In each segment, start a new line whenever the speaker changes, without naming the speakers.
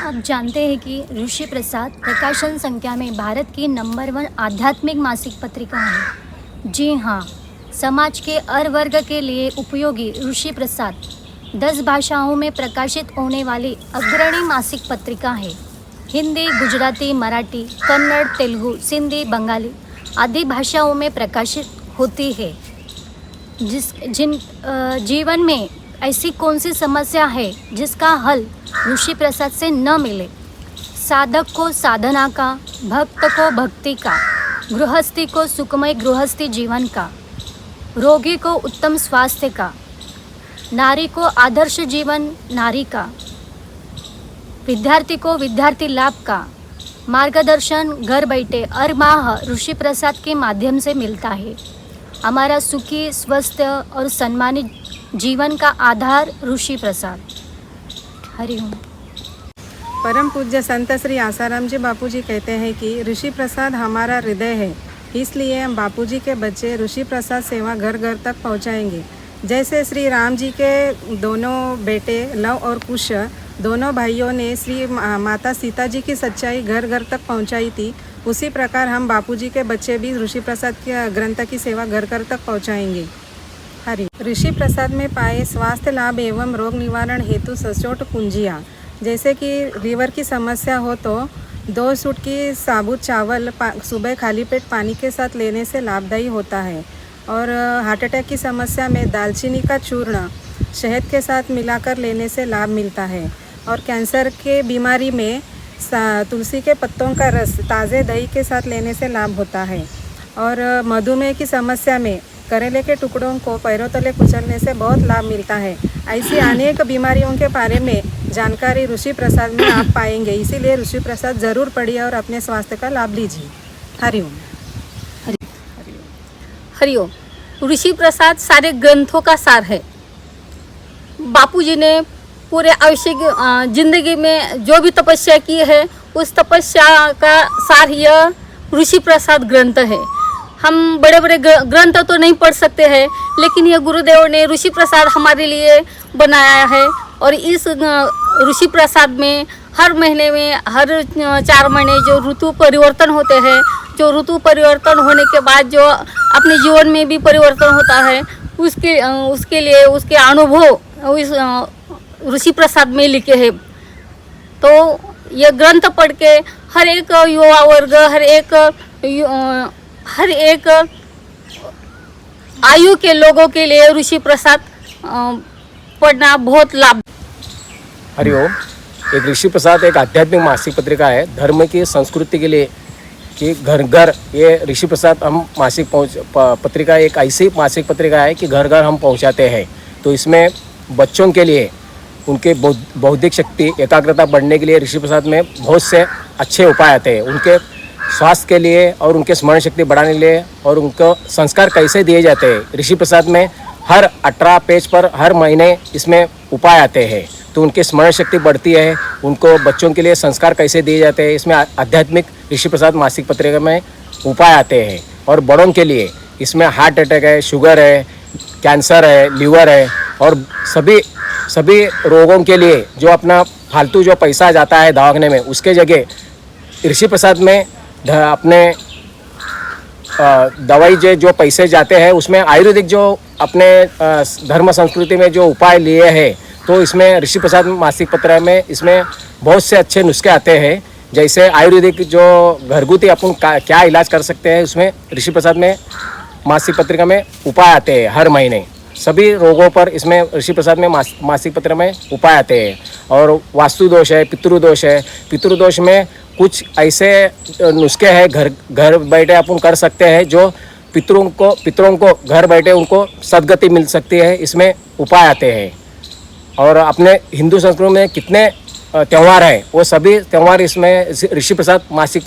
आप जानते हैं कि ऋषि प्रसाद प्रकाशन संख्या में भारत की नंबर 1 आध्यात्मिक मासिक पत्रिका है। जी हाँ, समाज के हर वर्ग के लिए उपयोगी ऋषि प्रसाद 10 भाषाओं में प्रकाशित होने वाली अग्रणी मासिक पत्रिका है। हिंदी, गुजराती, मराठी, कन्नड़, तेलुगु, सिंधी, बंगाली आदि भाषाओं में प्रकाशित होती है। जिन जीवन में ऐसी कौन सी समस्या है जिसका हल ऋषि प्रसाद से न मिले। साधक को साधना का, भक्त को भक्ति का, गृहस्थी को सुखमय गृहस्थी जीवन का, रोगी को उत्तम स्वास्थ्य का, नारी को आदर्श जीवन नारी का, विद्यार्थी को विद्यार्थी लाभ का मार्गदर्शन घर बैठे हर माह ऋषि प्रसाद के माध्यम से मिलता है। हमारा सुखी, स्वस्थ और सम्मानित जीवन का आधार ऋषि प्रसाद। हरिओम।
परम पूज्य संत श्री आसाराम जी बापू जी कहते हैं कि ऋषि प्रसाद हमारा हृदय है, इसलिए हम बापू जी के बच्चे ऋषि प्रसाद सेवा घर घर तक पहुंचाएंगे। जैसे श्री राम जी के दोनों बेटे लव और कुश दोनों भाइयों ने श्री माता सीता जी की सच्चाई घर घर तक पहुंचाई थी, उसी प्रकार हम बापू जी के बच्चे भी ऋषि प्रसाद के ग्रंथ की सेवा घर घर तक पहुंचाएंगे। हरि। ऋषि प्रसाद में पाए स्वास्थ्य लाभ एवं रोग निवारण हेतु सचोट कुंजियाँ। जैसे कि लीवर की समस्या हो तो 2 चुटकी साबुत चावल सुबह खाली पेट पानी के साथ लेने से लाभदायी होता है। और हार्ट अटैक की समस्या में दालचीनी का चूर्ण शहद के साथ मिलाकर लेने से लाभ मिलता है। और कैंसर के बीमारी में तुलसी के पत्तों का रस ताज़े दही के साथ लेने से लाभ होता है। और मधुमेह की समस्या में करेले के टुकड़ों को पैरों तले कुचलने से बहुत लाभ मिलता है। ऐसी अनेक बीमारियों के बारे में जानकारी ऋषि प्रसाद में आप पाएंगे, इसीलिए ऋषि प्रसाद ज़रूर पढ़िए और अपने स्वास्थ्य का लाभ लीजिए। हरिओम।
हरिओम। ऋषि प्रसाद सारे ग्रंथों का सार है। बापूजी ने पूरे आवश्यक जिंदगी में जो भी तपस्या की है उस तपस्या का सार यह ऋषि प्रसाद ग्रंथ है। हम बड़े बड़े ग्रंथ तो नहीं पढ़ सकते हैं, लेकिन यह गुरुदेव ने ऋषि प्रसाद हमारे लिए बनाया है। और इस ऋषि प्रसाद में हर महीने में हर 4 महीने जो ऋतु परिवर्तन होते हैं, जो ऋतु परिवर्तन होने के बाद जो अपने जीवन में भी परिवर्तन होता है, उसके लिए उसके अनुभव इस ऋषि प्रसाद में लिखे हैं। तो यह ग्रंथ पढ़ के हर एक युवा वर्ग, हर एक आयु के लोगों के लिए ऋषि प्रसाद पढ़ना बहुत लाभ।
हरिओम। एक ऋषि प्रसाद एक आध्यात्मिक मासिक पत्रिका है, धर्म की संस्कृति के लिए कि घर घर ये ऋषि प्रसाद हम मासिक पत्रिका एक ऐसी मासिक पत्रिका है कि घर घर हम पहुंचाते हैं। तो इसमें बच्चों के लिए उनके बौद्धिक शक्ति, एकाग्रता बढ़ने के लिए ऋषि प्रसाद में बहुत से अच्छे उपाय आते हैं। उनके स्वास्थ्य के लिए और उनके स्मरण शक्ति बढ़ाने के लिए और उनको संस्कार कैसे दिए जाते हैं, ऋषि प्रसाद में हर 18 पेज पर हर महीने इसमें उपाय आते हैं। तो उनकी स्मरण शक्ति बढ़ती है, उनको बच्चों के लिए संस्कार कैसे दिए जाते हैं, इसमें आध्यात्मिक ऋषि प्रसाद मासिक पत्रिका में उपाय आते हैं। और बड़ों के लिए इसमें हार्ट अटैक है, शुगर है, कैंसर है, लीवर है और सभी रोगों के लिए जो अपना फालतू जो पैसा जाता है दवाखाने में, उसके जगह ऋषि प्रसाद में अपने दवाई जो पैसे जाते हैं उसमें आयुर्वेदिक जो अपने धर्म संस्कृति में जो उपाय लिए हैं, तो इसमें ऋषि प्रसाद मासिक पत्रिका में इसमें बहुत से अच्छे नुस्खे आते हैं। जैसे आयुर्वेदिक जो घरगुती अपन क्या इलाज कर सकते हैं, उसमें ऋषि प्रसाद में मासिक पत्रिका में उपाय आते हैं। हर महीने सभी रोगों पर इसमें ऋषि प्रसाद में मासिक पत्रिका में उपाय आते हैं। और वास्तु दोष है, पितृदोष है, पितृदोष में कुछ ऐसे नुस्खे हैं घर बैठे अपन कर सकते हैं जो पितरों को घर बैठे उनको सद्गति मिल सकती है, इसमें उपाय आते हैं। और अपने हिंदू संस्कृति में कितने त्यौहार हैं, वो सभी त्यौहार इसमें ऋषि प्रसाद मासिक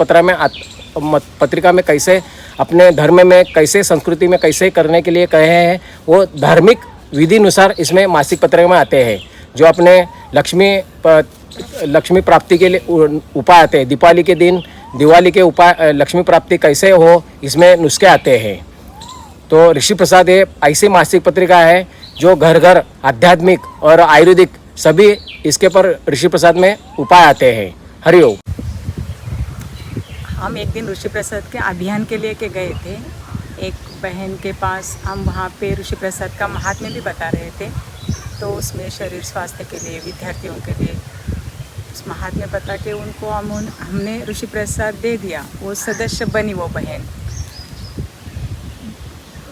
पत्रिका में कैसे अपने धर्म में कैसे संस्कृति में कैसे करने के लिए कहे हैं, वो धार्मिक विधि अनुसार इसमें मासिक पत्रिका में आते हैं। जो अपने लक्ष्मी प्राप्ति के लिए उपाय आते हैं, दिवाली के उपाय लक्ष्मी प्राप्ति कैसे हो, इसमें नुस्खे आते हैं। तो ऋषि प्रसाद ये ऐसी मासिक पत्रिका है जो घर घर आध्यात्मिक और आयुर्वेदिक सभी इसके पर ऋषि प्रसाद में उपाय आते हैं। हरिओम।
हम एक दिन ऋषि प्रसाद के अभियान के लिए के गए थे एक बहन के पास। हम वहाँ पे ऋषि प्रसाद का महात्म्य भी बता रहे थे, तो उसमें शरीर स्वास्थ्य के लिए, विद्यार्थियों के लिए उस महात्म्य बता के उनको हमने ऋषि प्रसाद दे दिया। वो सदस्य बनी वो बहन।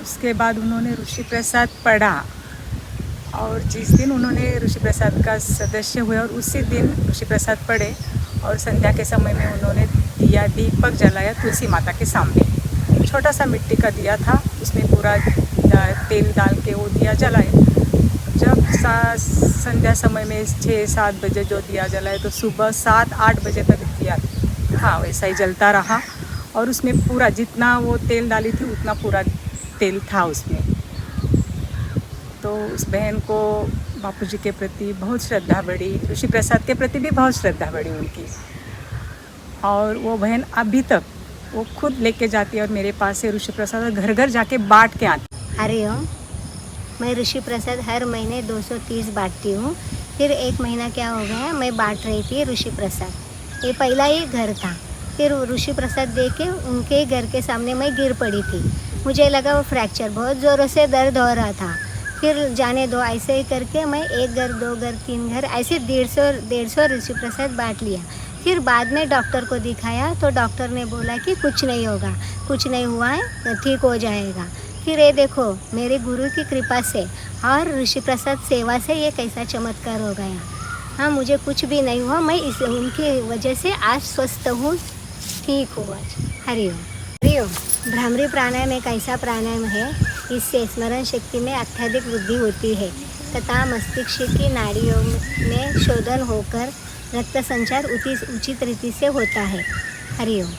उसके बाद उन्होंने ऋषि प्रसाद पढ़ा और जिस दिन उन्होंने ऋषि प्रसाद का सदस्य हुए और उसी दिन ऋषि प्रसाद पढ़े और संध्या के समय में उन्होंने दिया दीपक जलाया तुलसी माता के सामने। छोटा सा मिट्टी का दिया था, उसमें पूरा तेल डाल के वो दिया जलाए। जब संध्या समय में 6-7 बजे जो दिया जलाए तो सुबह 7-8 बजे तक दिया था वैसा ही जलता रहा और उसमें पूरा जितना वो तेल डाली थी उतना पूरा तेल था उसमें। तो उस बहन को बापूजी के प्रति बहुत श्रद्धा बढ़ी, ऋषि प्रसाद के प्रति भी बहुत श्रद्धा बढ़ी उनकी। और वो बहन अभी तक वो खुद लेके जाती है और मेरे पास से ऋषि प्रसाद घर घर जाके बांट के आती।
हरिओम। मैं ऋषि प्रसाद हर महीने 230 बांटती हूँ। फिर एक महीना क्या हो गया, मैं बांट रही थी ऋषि प्रसाद। ये पहला ही घर था। फिर ऋषि प्रसाद दे के उनके घर के सामने मैं गिर पड़ी थी। मुझे लगा वो फ्रैक्चर, बहुत ज़ोरों से दर्द हो रहा था। फिर जाने दो ऐसे ही करके मैं 1 घर 2 घर 3 घर ऐसे 150 ऋषि प्रसाद बांट लिया। फिर बाद में डॉक्टर को दिखाया तो डॉक्टर ने बोला कि कुछ नहीं होगा, कुछ नहीं हुआ है, ठीक हो जाएगा। फिर ये देखो मेरे गुरु की कृपा से और ऋषि प्रसाद सेवा से ये कैसा चमत्कार हो गया। हाँ, मुझे कुछ भी नहीं हुआ, मैं इस उनकी वजह से आज स्वस्थ हूँ, ठीक हूँ आज। हरिओम। हरिओम। भ्रामरी प्राणायाम एक ऐसा प्राणायाम है, इससे स्मरण शक्ति में अत्यधिक वृद्धि होती है तथा मस्तिष्क की नाड़ियों में शोधन होकर रक्त संचार उचित रीति से होता है। हरिओम।